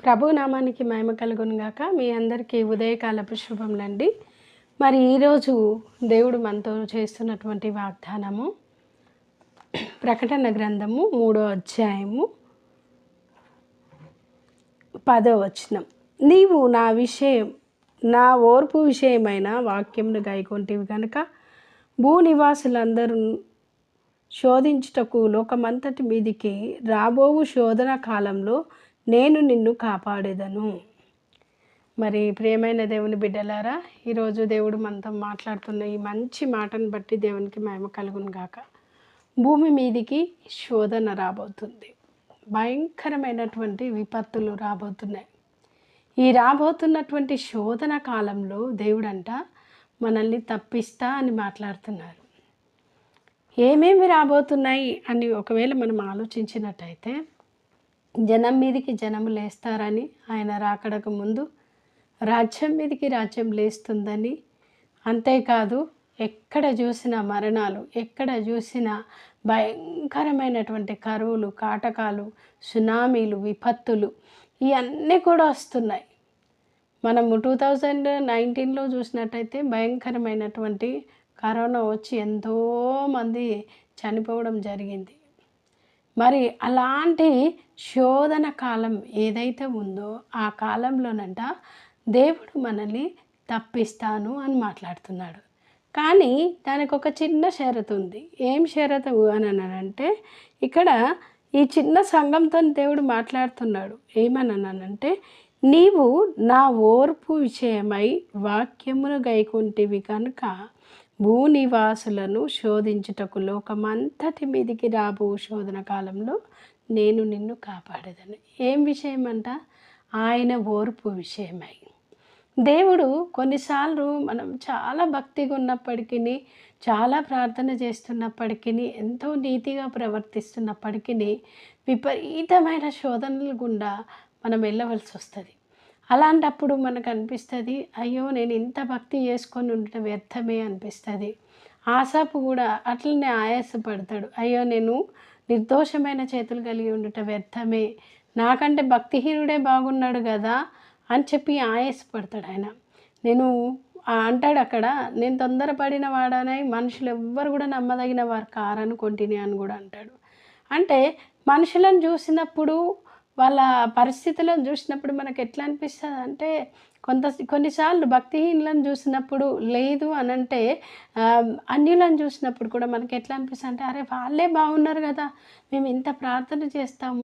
ప్రభు నామానికి మహిమ కలుగును గాక. మీ అందరికీ ఉదయకాలపు శుభములండి. మరి ఈరోజు దేవుడు మనతో చేస్తున్నటువంటి వాగ్దానము ప్రకటన గ్రంథము 3వ అధ్యాయము 10వ వచనం. నీవు నా ఓర్పు విషయమైన వాక్యమును గైకొంటివి కనుక భూనివాసులందరూ శోధించుటకు లోకమంతటి మీదికి రాబోవు శోధన కాలంలో నేను నిన్ను కాపాడేదను. మరి ప్రియమైన దేవుని బిడ్డలారా, ఈరోజు దేవుడు మనతో మాట్లాడుతున్న ఈ మంచి మాటను బట్టి దేవునికి మహిమ కలుగును గాక. భూమి మీదికి శోధన రాబోతుంది. భయంకరమైనటువంటి విపత్తులు రాబోతున్నాయి. ఈ రాబోతున్నటువంటి శోధన కాలంలో దేవుడంట మనల్ని తప్పిస్తా అని మాట్లాడుతున్నారు. ఏమేమి రాబోతున్నాయి అని ఒకవేళ మనం ఆలోచించినట్టయితే, జనం మీదికి జనం లేస్తారని, ఆయన రాకడకు ముందు రాజ్యం మీదికి రాజ్యం లేస్తుందని, అంతేకాదు ఎక్కడ చూసిన మరణాలు, ఎక్కడ చూసిన భయంకరమైనటువంటి కరువులు, కాటకాలు, సునామీలు, విపత్తులు ఇవన్నీ కూడా వస్తున్నాయి. మనము 2019లో చూసినట్టయితే భయంకరమైనటువంటి కరోనా వచ్చి ఎంతోమంది చనిపోవడం జరిగింది. మరి అలాంటి శోధన కాలం ఏదైతే ఉందో ఆ కాలంలోనంట దేవుడు మనల్ని తప్పిస్తాను అని మాట్లాడుతున్నాడు. కానీ దానికి ఒక చిన్న షరతు ఉంది. ఏం షరతు అని అంటే, ఇక్కడ ఈ చిన్న సంఘంతో దేవుడు మాట్లాడుతున్నాడు. ఏమన్నానంటే, నీవు నా ఓర్పు విషయమై వాక్యమును గైకొంటివి కనుక భూనివాసులను శోధించుటకు లోకమంతటి మీదికి రాబో శోధన కాలంలో నేను నిన్ను కాపాడేదని. ఏం విషయం అంట? ఆయన ఓర్పు విషయమై. దేవుడు కొన్నిసార్లు మనం చాలా భక్తిగా ఉన్నప్పటికీ, చాలా ప్రార్థన చేస్తున్నప్పటికీ, ఎంతో నీతిగా ప్రవర్తిస్తున్నప్పటికీ విపరీతమైన శోధనల గుండా మనం వెళ్ళవలసి వస్తుంది. అలాంటప్పుడు మనకు అనిపిస్తుంది, అయ్యో నేను ఇంత భక్తి చేసుకొని ఉండటం వ్యర్థమే అనిపిస్తుంది. ఆసాపు కూడా అట్లనే ఆయాసపడతాడు, అయ్యో నేను నిర్దోషమైన చేతులు కలిగి ఉండటం వ్యర్థమే, నాకంటే భక్తిహీనుడే బాగున్నాడు కదా అని చెప్పి ఆయాసపడతాడు. ఆయన అంటాడు అక్కడ, నేను తొందరపడిన వాడనై మనుషులు ఎవ్వరు కూడా నమ్మదగిన వారు కారనుకుంటుని అని కూడా అంటాడు. అంటే మనుషులను చూసినప్పుడు, వాళ్ళ పరిస్థితులను చూసినప్పుడు మనకు ఎట్లా అనిపిస్తుంది అంటే, కొన్నిసార్లు భక్తిహీనులను చూసినప్పుడు లేదు అని అంటే, అన్యులను చూసినప్పుడు కూడా మనకి ఎట్లా అనిపిస్తుంది అంటే, అరే వాళ్ళే బాగున్నారు కదా, మేము ఇంత ప్రార్థన చేస్తాము,